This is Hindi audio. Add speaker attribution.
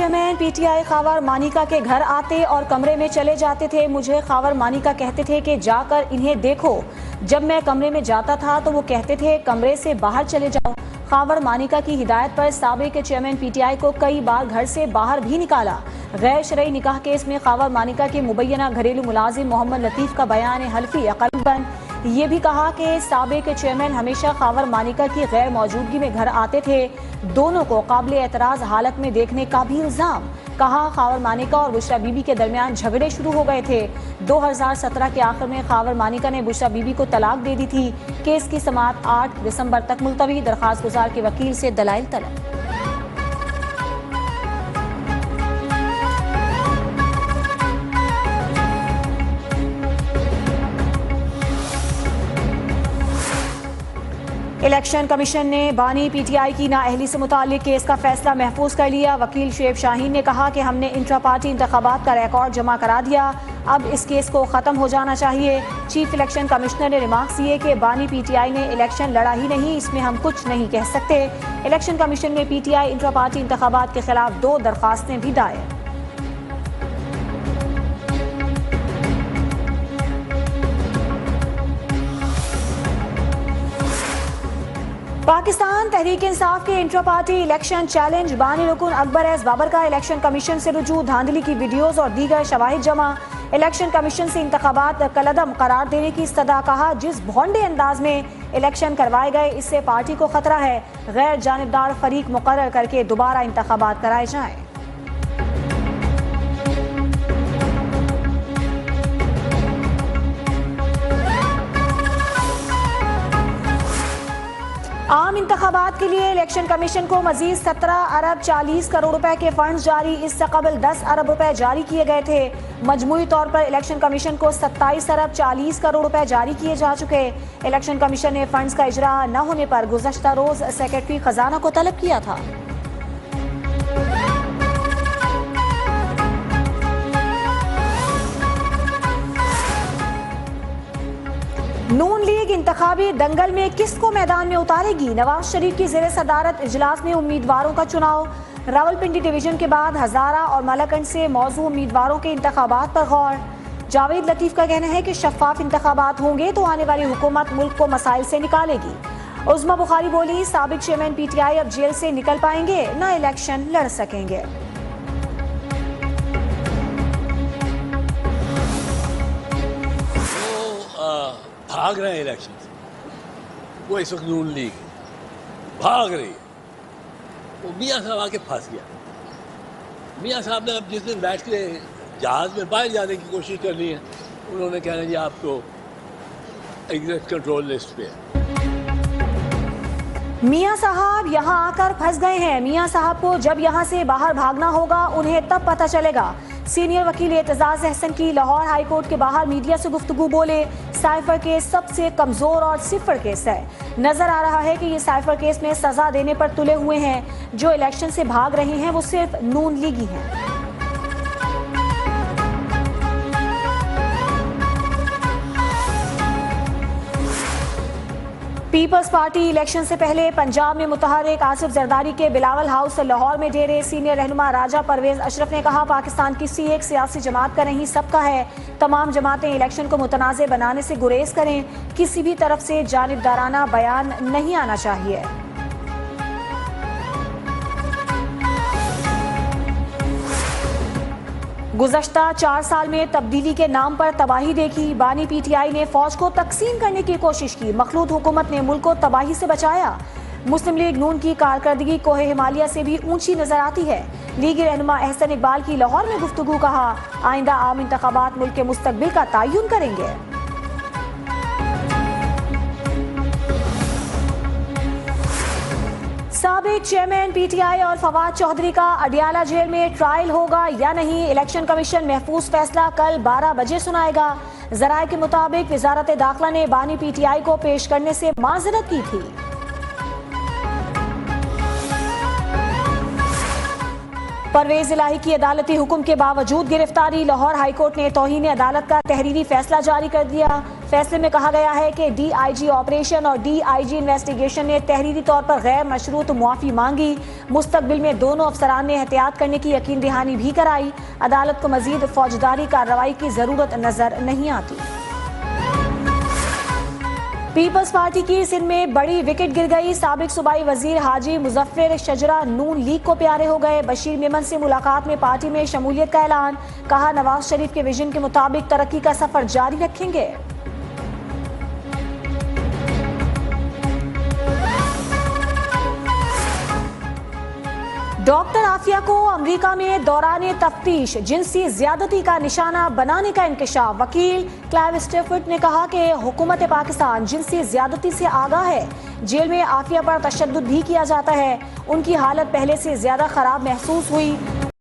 Speaker 1: चेयरमैन पीटीआई खावर मानिका के घर आते और कमरे में चले जाते थे। मुझे खावर मानिका कहते थे कि जाकर इन्हें देखो। जब मैं कमरे में जाता था तो वो कहते थे कमरे से बाहर चले जाओ। खावर मानिका की हिदायत पर साबिक चेयरमैन पीटीआई को कई बार घर से बाहर भी निकाला। गैर शरई निकाह केस में खावर मानिका के मुबैना घरेलू मुलाजिम मोहम्मद लतीफ का बयान हल्फी अकलबंद। ये भी कहा कि साबिक चेयरमैन हमेशा खावर मानिका की गैर मौजूदगी में घर आते थे। दोनों को काबिल एतराज हालत में देखने का भी इल्जाम। कहा खावर मानिका और बुशरा बीबी के दरमियान झगड़े शुरू हो गए थे। 2017 के आखिर में खावर मानिका ने बुशरा बीबी को तलाक दे दी थी। केस की समाअत 8 दिसंबर तक मुलतवी। दरखास्त गुजार के वकील से दलाइल तलब। इलेक्शन कमीशन ने बानी पीटीआई की नाअहली से मुताल्लिक केस का फैसला महफूज कर लिया। वकील शुएब शाहीन ने कहा कि हमने इंट्रा पार्टी इंतखाबात का रिकॉर्ड जमा करा दिया, अब इस केस को ख़त्म हो जाना चाहिए। चीफ इलेक्शन कमिश्नर ने रिमार्क्स दिए कि बानी पीटीआई ने इलेक्शन लड़ा ही नहीं, इसमें हम कुछ नहीं कह सकते। इलेक्शन कमीशन में पीटीआई इंट्रा पार्टी इंतखाबात के खिलाफ 2 दरखास्तें भी दायर। पाकिस्तान तहरीक इंसाफ के इंट्रा पार्टी इलेक्शन चैलेंज बानी रुकन अकबर एस बाबर का इलेक्शन कमीशन से रुजू। धांधली की वीडियोस और दीगर शवाहिद जमा। इलेक्शन कमीशन से इंतखाबात कलअदम करार देने की इस्तदा। कहा जिस भोंडे अंदाज में इलेक्शन करवाए गए इससे पार्टी को खतरा है। गैर जानिबदार फरीक मुकर्रर करके दोबारा इंतखाबात कराए जाएं। आम इंतखाबात के लिए इलेक्शन कमीशन को मजीद 17 अरब 40 करोड़ रुपए के फंड जारी। इससे कबल 10 अरब रुपए जारी किए गए थे। मजमूई तौर पर इलेक्शन कमीशन को 27 अरब 40 करोड़ रुपए जारी किए जा चुके। इलेक्शन कमीशन ने फंड्स का इजरा न होने पर गुज़श्ता रोज सेक्रेटरी खजाना को तलब किया था। नून लीग इंतखाबी दंगल में किसको मैदान में उतारेगी? नवाज शरीफ की ज़ेर सदारत इजलास में उम्मीदवारों का चुनाव। रावलपिंडी डिवीजन के बाद हजारा और मलाकंड से मौजू उम्मीदवारों के इंतखाबात पर गौर। जावेद लतीफ का कहना है कि शफाफ इंतखाबात होंगे तो आने वाली हुकूमत मुल्क को मसाइल से निकालेगी। उज़्मा बुखारी बोली साबिक चेयरमैन पीटीआई अब जेल से निकल पाएंगे न इलेक्शन लड़ सकेंगे।
Speaker 2: भाग रहे हैं इलेक्शन से, वो इस वक्त नून लीग भाग रही है। वो मियाँ साहब आके फंस गया। मियाँ साहब ने अब जिस दिन बैठ के जहाज में बाहर जाने की कोशिश करनी है, उन्होंने कहना जी आप तो एग्जिट कंट्रोल लिस्ट पे है।
Speaker 1: मियाँ साहब यहाँ आकर फंस गए हैं। मियाँ साहब को जब यहाँ से बाहर भागना होगा उन्हें तब पता चलेगा। सीनियर वकील एतजाज अहसन की लाहौर हाई कोर्ट के बाहर मीडिया से गुफ्तगू। बोले साइफर केस सबसे कमजोर और सिफर केस है। नजर आ रहा है कि ये साइफर केस में सजा देने पर तुले हुए हैं। जो इलेक्शन से भाग रहे हैं वो सिर्फ नून लीगी हैं। पीपल्स पार्टी इलेक्शन से पहले पंजाब में मुतहर्रिक आसिफ जरदारी के बिलावल हाउस लाहौर में डेरे। सीनियर रहनुमा राजा परवेज अशरफ ने कहा पाकिस्तान किसी एक सियासी जमात का नहीं सबका है। तमाम जमातें इलेक्शन को मुतनाज़ बनाने से गुरेज करें। किसी भी तरफ से जानिबदाराना बयान नहीं आना चाहिए। गुज़श्ता 4 साल में तब्दीली के नाम पर तबाही देखी। बानी पीटीआई ने फौज को तकसीम करने की कोशिश की। मखलूत हुकूमत ने मुल्क को तबाही से बचाया। मुस्लिम लीग नून की कारकर्दगी कोहे हिमालय से भी ऊंची नजर आती है। लीगी रहनुमा अहसन इकबाल की लाहौर में गुफ्तगू। कहा आइंदा आम इंतखाबात मुल्क के मुस्तकबिल का तयन करेंगे। साबिक चेयरमैन पीटीआई और फवाद चौधरी का अडियाला जेल में ट्रायल होगा या नहीं? इलेक्शन कमीशन महफूज फैसला कल 12 बजे सुनाएगा। जराये के मुताबिक वजारत दाखिला ने बानी पीटीआई को पेश करने से माजरत की थी। परवेज इलाही की अदालती हुक्म के बावजूद गिरफ्तारी। लाहौर हाईकोर्ट ने तौहीन अदालत का तहरीरी फैसला जारी कर दिया। फैसले में कहा गया है कि DIG ऑपरेशन और DIG इन्वेस्टिगेशन ने तहरीरी तौर पर गैर मशरूत मुआफ़ी मांगी। मुस्तकबिल में दोनों अफसरान ने एहतियात करने की यकीन दहानी भी कराई। अदालत को मजीद फौजदारी कार्रवाई की जरूरत नजर नहीं आती। पीपल्स पार्टी की सिंध में बड़ी विकेट गिर गई। साबिक सूबाई वजीर हाजी मुजफ्फर शजरा नून लीग को प्यारे हो गए। बशीर मेमन से मुलाकात में पार्टी में शमूलियत का ऐलान। कहा नवाज शरीफ के विजन के मुताबिक तरक्की का सफर जारी रखेंगे। डॉक्टर आफिया को अमेरिका में दौरान तफ्तीश जिनसी ज्यादती का निशाना बनाने का इंकशाफ। वकील क्लाइव स्टेफर्ड ने कहा कि हुकूमत पाकिस्तान जिनसी ज्यादती से आगाह है। जेल में आफिया पर तशद्दुद भी किया जाता है। उनकी हालत पहले से ज्यादा खराब महसूस हुई।